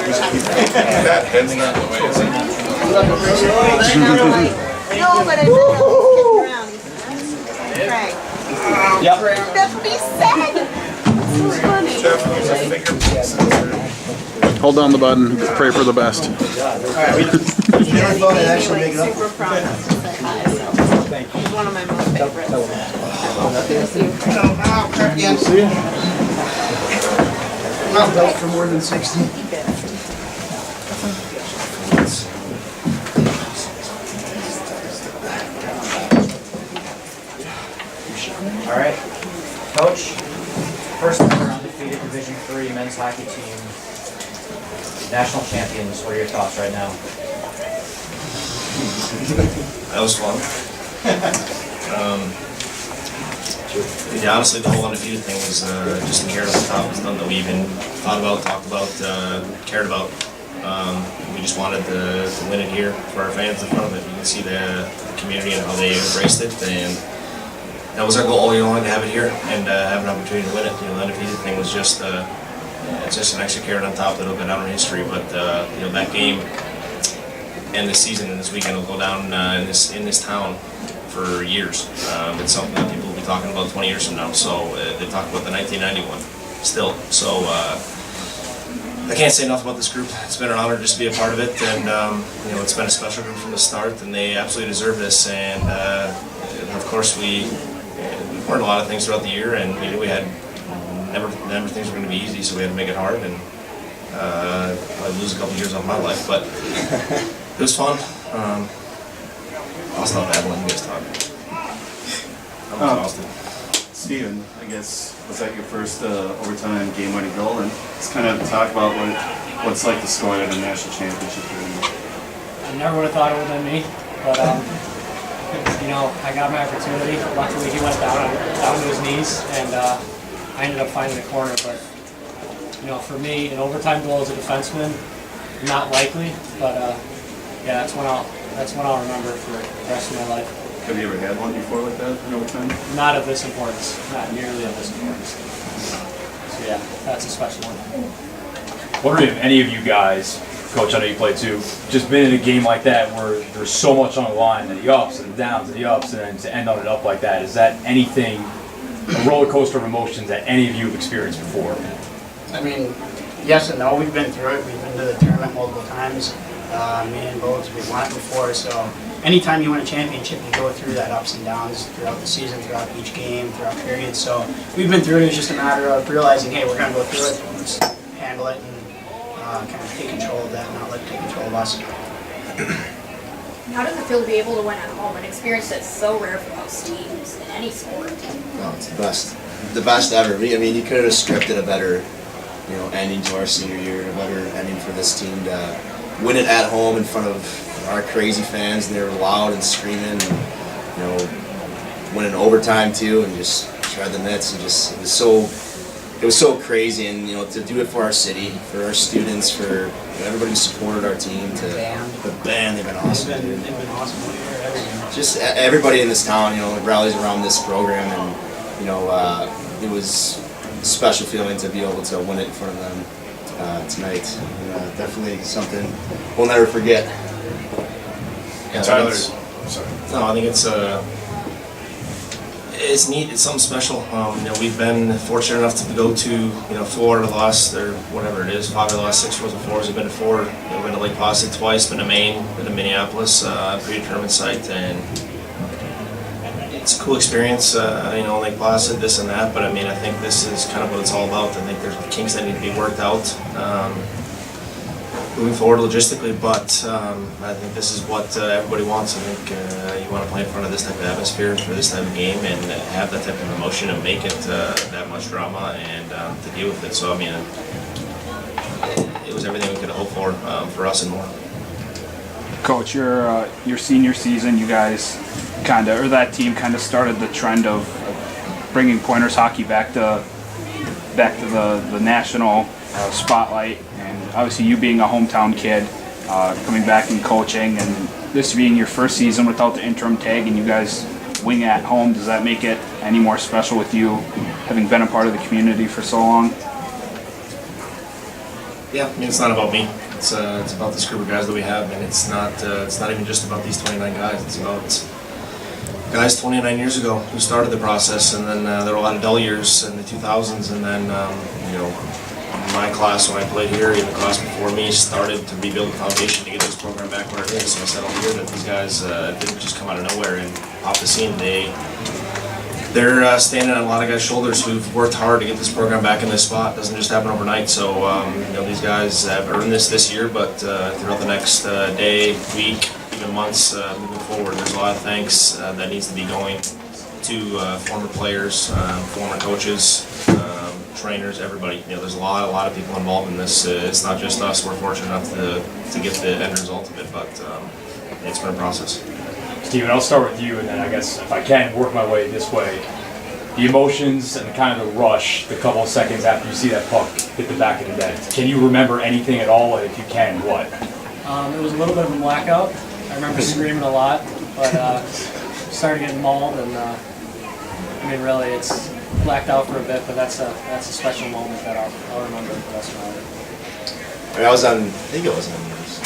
That head's not the way, is it? No, but I know he's around. Craig. Yep. That's what he said. So funny. Jeff, use a finger. Hold down the button. Pray for the best. He actually make it up. Super promised to say hi, so he's one of my most favorites. See you. Not built for more than 60. All right, Coach. First ever undefeated Division III men's hockey team, national champions. What are your thoughts right now? That was fun. Yeah, honestly, the whole undefeated thing was just a carrot on the top. It's nothing that we even thought about, talked about, cared about. We just wanted to win it here for our fans in front of it. You can see the community and how they embraced it, and that was our goal all year long, to have it here and have an opportunity to win it. You know, the undefeated thing was just it's just an extra carrot on top that'll go down in history. But you know, that game and this season and this weekend will go down in this town for years. It's something that people will be talking about 20 years from now. So they talk about the 1991 still. So I can't say enough about this group. It's been an honor just to be a part of it, and you know, it's been a special group from the start, and they absolutely deserve this. And of course, we learned a lot of things throughout the year, and we knew we had never things were going to be easy, so we had to make it hard. And I'd lose a couple years off my life, but it was fun. I'll stop babbling. You guys talk. I'm exhausted. Steven, I guess, was that your first overtime game-winning goal? And just kind of talk about what's like the story of the national championship game. I never would have thought it would have been me, but you know, I got my opportunity. Luckily, he went down to his knees, and I ended up finding the corner. But you know, for me, an overtime goal as a defenseman, not likely. But yeah, that's one I'll remember for the rest of my life. Have you ever had one before like that in overtime? Not of this importance, not nearly of this importance. So yeah, that's a special one. Wondering if any of you guys, Coach, I know you played too, just been in a game like that where there's so much on the line, the ups and the downs and the ups, and then to end on it up like that, is that anything, a roller coaster of emotions that any of you have experienced before? I mean, yes and no. We've been through it. We've been to the tournament multiple times. Me and Bones, we've won it before. So anytime you win a championship, you go through that ups and downs throughout the season, throughout each game, throughout periods. So we've been through it. It's just a matter of realizing, hey, we're going to go through it. Let's handle it and kind of take control of that, not let it take control of us. How does it feel to be able to win at home, an experience that's so rare for most teams in any sport? Oh, it's the best ever. I mean, you could have scripted a better, you know, ending to our senior year, a better ending for this team to win it at home in front of our crazy fans, and they were loud and screaming, and you know, win in overtime too, and just shred the nets, and just it was so crazy, and you know, to do it for our city, for our students, for you know, everybody who supported our team, the band, they've been awesome. They've been awesome all year, everything. Just everybody in this town, you know, rallies around this program, and you know, it was a special feeling to be able to win it in front of them tonight. Definitely something we'll never forget. Yeah, Tyler, sorry. No, I think it's neat. It's something special. You know, we've been fortunate enough to go to, you know, 4 of the last, or whatever it is, 5 of the last 6 Frozen Fours. We've been to 4. We've been to Lake Placid twice. Been to Maine. Been to Minneapolis, pre-tournament site, and it's a cool experience. You know, Lake Placid, this and that. But I mean, I think this is kind of what it's all about. I think there's kinks that need to be worked out moving forward logistically, but I think this is what everybody wants. I think you want to play in front of this type of atmosphere for this type of game and have that type of emotion and make it that much drama and to deal with it. So I mean, it was everything we could hope for us and more. Coach, your senior season, you guys that team kind of started the trend of bringing Pointers hockey back to the national spotlight, and obviously you being a hometown kid, coming back and coaching, and this being your first season without the interim tag, and you guys wing at home, does that make it any more special with you having been a part of the community for so long? Yeah, I mean, it's not about me. It's about this group of guys that we have, and it's not even just about these 29 guys. It's about guys 29 years ago who started the process, and then there were a lot of dull years in the 2000s, and then you know, my class when I played here, and the class before me, started to rebuild the foundation to get this program back where it is. So I said all year that these guys didn't just come out of nowhere and pop the scene. They're standing on a lot of guys' shoulders who've worked hard to get this program back in this spot. It doesn't just happen overnight. So you know, these guys have earned this year, but throughout the next day, week, even months moving forward, there's a lot of thanks that needs to be going to former players, former coaches, trainers, everybody. You know, there's a lot of people involved in this. It's not just us. We're fortunate enough to get the end result of it, but it's been a process. Steven, I'll start with you, and then I guess if I can work my way this way. The emotions and kind of the rush, the couple of seconds after you see that puck hit the back of the net. Can you remember anything at all? If you can, what? It was a little bit of a blackout. I remember screaming a lot, but started getting mauled, and I mean, really, it's blacked out for a bit, but that's a special moment that I'll remember for the rest of my life. I mean, I think it was on the ice.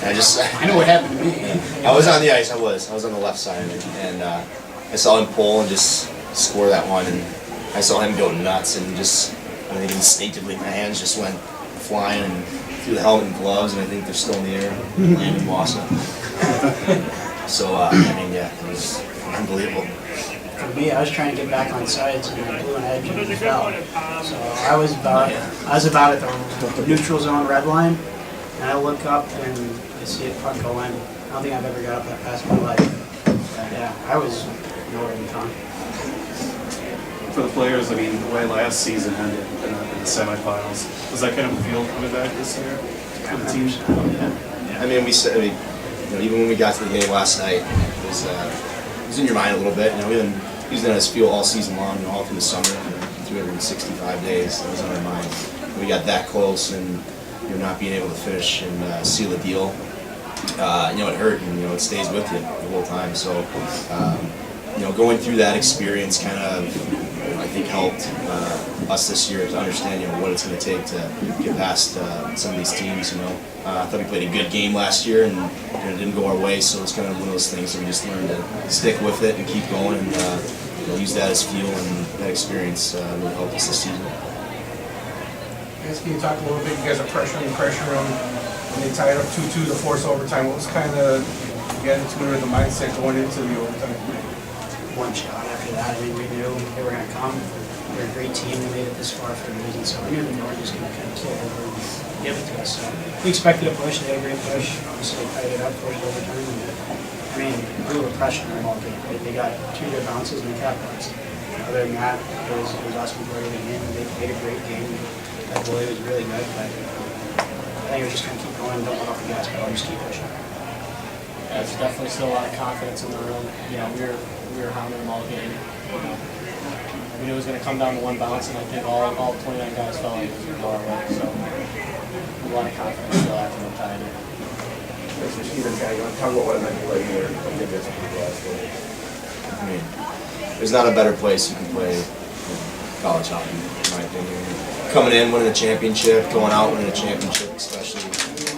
I know what happened to me. I was on the ice. I was on the left side of it, and I saw him pull and just score that one, and I saw him go nuts, and just I think instinctively my hands just went flying and through the helmet and gloves, and I think they're still in the air, landed Wausau. So I mean, yeah, it was unbelievable. For me, I was trying to get back on sides, and I blew an edge and fell. So I was about at the neutral zone red line, and I look up and I see a puck go in. I don't think I've ever got up that fast in my life. Yeah, I was nowhere in town. For the players, I mean, the way last season ended in the semifinals, was that kind of a feel coming back this year for the team? I mean, you know, even when we got to the game last night, it was in your mind a little bit. You know, we've been using that as fuel all season long, you know, all through the summer, for 365 days. That was on our mind. We got that close, and you know, not being able to finish and seal the deal, you know, it hurt, and you know, it stays with you the whole time. So, you know, going through that experience kind of, I think, helped us this year to understand, you know, what it's going to take to get past some of these teams. You know, I thought we played a good game last year, and you know, it didn't go our way. So it's kind of one of those things that we just learned to stick with it and keep going, and you know, use that as fuel, and that experience really helped us this season. Can you talk a little bit? You guys are pressuring them when they tied up 2-2 to force overtime. What was kind of the attitude or the mindset going into the overtime? One shot after that. I mean, we knew they were going to come. They're a great team. They made it this far for a reason. So we knew the North was going to kind of kill over and give it to us. So we expected a push. They had a great push. Obviously, they tied it up, pushed overtime. And, I mean, we were pressuring them all game. They got 2 good bounces and a cap bounce. Other than that, it was us majority of the game. They played a great game. That goalie was really good, but I think we're just going to keep going, don't let off the gas pedal, just keep pushing. Yeah, there's definitely still a lot of confidence in the room. You know, we were hounding them all game. We knew it was going to come down to one bounce, and I think all 29 guys felt like it was going to go our way. So a lot of confidence still after them tying it. Mr. Steven, you want to talk about what it meant to play here? I think that's pretty last game. I mean, there's not a better place you can play college hockey, in my opinion. Coming in, winning a championship, going out, winning a championship, especially,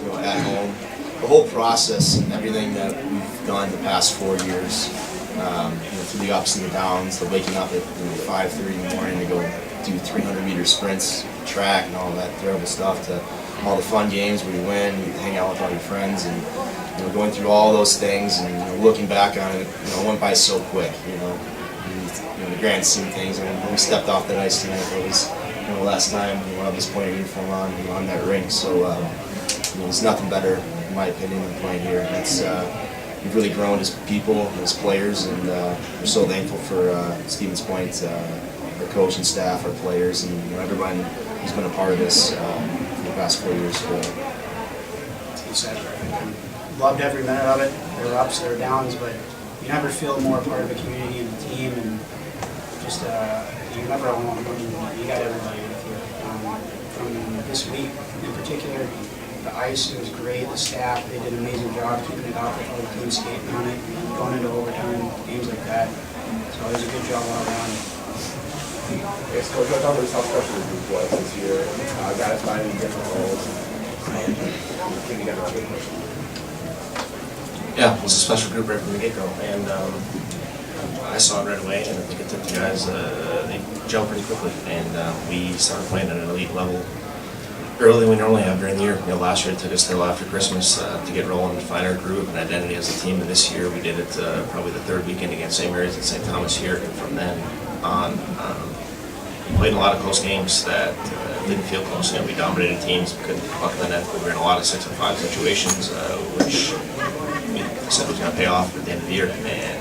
you know, at home. The whole process and everything that we've done the past 4 years, you know, through the ups and the downs, the waking up at 5:30 in the morning to go do 300-meter sprints, track, and all that terrible stuff, to all the fun games where you win, you hang out with all your friends, and you know, going through all those things, and you know, looking back on it, you know, it went by so quick. You know, the grand scheme of things. And when we stepped off that ice tonight, it was, you know, last time we'll have this playing uniform on, you know, on that rink. So you know, there's nothing better, in my opinion, than playing here. It's we've really grown as people, as players, and we're so thankful for Stevens Point, our coach and staff, our players, and you know, everyone who's been a part of this for the past 4 years. You said it right. Loved every minute of it. There were ups, there were downs, but you never feel more a part of a community and a team, and just you're never alone. You got everybody with you. From this week in particular, the ice, it was great. The staff, they did an amazing job keeping it up with all the team skating on it, going into overtime, games like that. So it was a good job all around. Yes, Coach, I talked about how special the group was this year. Guys finding different roles. Can you get a good question? Yeah, it was a special group right from the get-go, and I saw it right away, and I think it took the guys, they jumped pretty quickly, and we started playing at an elite level earlier than we normally have during the year. Last year it took us till after Christmas to get rolling and find our groove and identity as a team, and this year we did it probably the third weekend against St. Mary's and St. Thomas here, and from then on, we played in a lot of close games that didn't feel close. We dominated teams, we couldn't buck the net, we were in a lot of 6-on-5 situations, which we said was going to pay off at the end of the year. And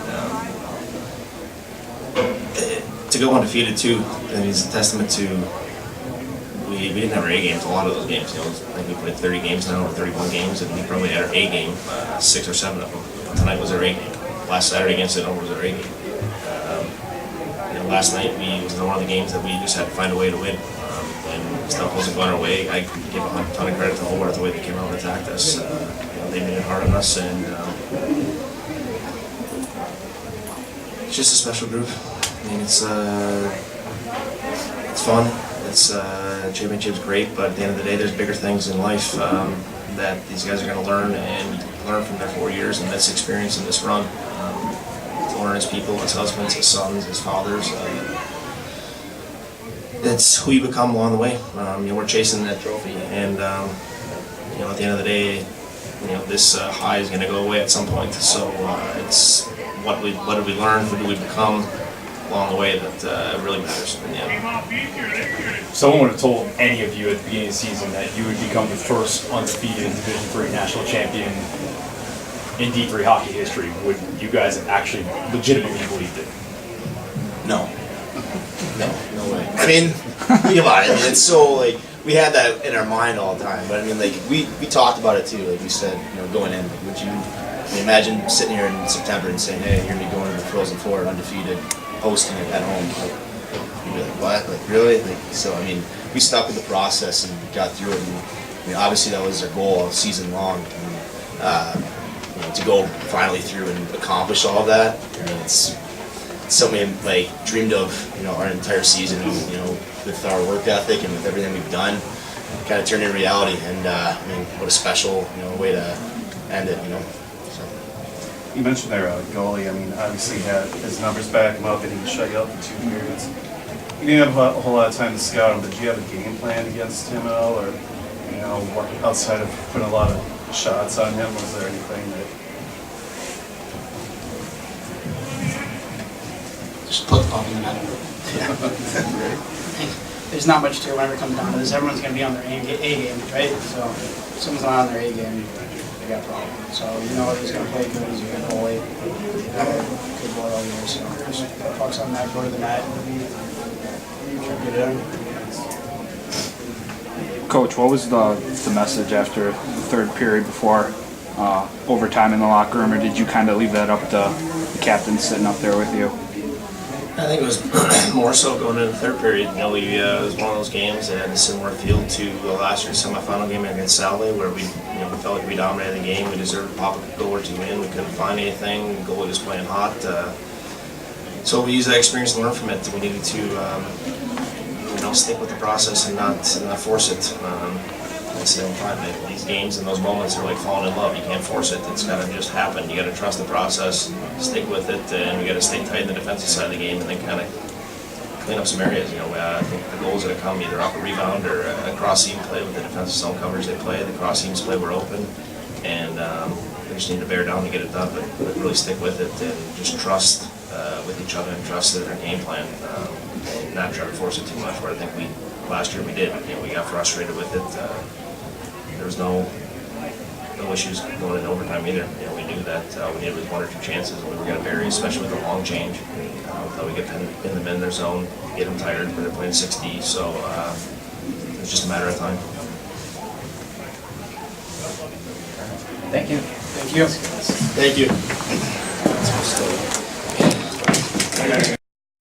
to go undefeated too, I mean, it's a testament to we didn't have our A games a lot of those games. I think we played 30 games now, or 31 games, and we probably had our A game 6 or 7 of them. Tonight was our A game. Last Saturday against it was our A game. Last night was one of the games that we just had to find a way to win. When stuff wasn't going our way, I give a ton of credit to Hobart the way they came out and attacked us. They made it hard on us, and it's just a special group. I mean, it's fun. Championship's great, but at the end of the day, there's bigger things in life that these guys are going to learn from their 4 years and this experience and this run. To learn as people, as husbands, as sons, as fathers. It's who you become along the way. We're chasing that trophy, and at the end of the day, this high is going to go away at some point. So it's what did we learn, who do we become along the way that really matters. If someone would have told any of you at the beginning of the season that you would become the first undefeated Division III national champion in D3 hockey history, would you guys have actually legitimately believed it? No, no way. I mean, think about it. I mean, it's so like we had that in our mind all the time. But I mean, like we talked about it too. Like we said, going in, like, would you imagine sitting here in September and saying, "Hey, you're gonna be going to the Frozen Four undefeated, hosting it at home"? Like, you'd be like, "What? Like really?" Like so. I mean, we stuck with the process and got through it. And I mean, obviously that was our goal all season long. And, to go finally through and accomplish all of that, I mean, it's something we like dreamed of, our entire season. With our work ethic and with everything we've done, kind of turned into reality. And I mean, what a special, way to end it. So. You mentioned their goalie. I mean, obviously he had his numbers back him up and he shut you up for 2 periods. You didn't have a whole lot of time to scout him. Did you have a game plan against him at all, or outside of putting a lot of shots on him, was there anything that? Just put the puck in the net. There's not much to it whenever it comes down to this. Everyone's going to be on their A game, right? So if someone's not on their A game, they got a problem. So he's going to play good. He's a good goalie. Good boy all year. So just put pucks on that, go to the net, try to get it done. Coach, what was the message after the third period before overtime in the locker room, or did you kind of leave that up to the captain sitting up there with you? I think it was more so going into the third period. It was one of those games that had a similar feel to last year's semifinal game against Salve, where we felt like we dominated the game. We deserved to pop a goal or two in. We couldn't find anything. The goalie was playing hot. So we used that experience and learned from it. We needed to stick with the process and not force it. I say all the time, these games and those moments are like falling in love. You can't force it. It's got to just happen. You got to trust the process, stick with it, and we got to stay tight in the defensive side of the game, and then kind of clean up some areas. I think the goals that have come either off a rebound or a cross seam play with the defensive zone coverage they play. The cross seams play were open, and we just need to bear down to get it done. But really stick with it and just trust with each other and trust in our game plan, and not try to force it too much. Where I think last year we did. We got frustrated with it. There was no issues going into overtime either. We knew that we needed one or two chances and we were going to bury, especially with a long change. Thought we could pin them in their zone, get them tired, but they're playing 6D, so it was just a matter of time. Thank you. Thank you. Thank you.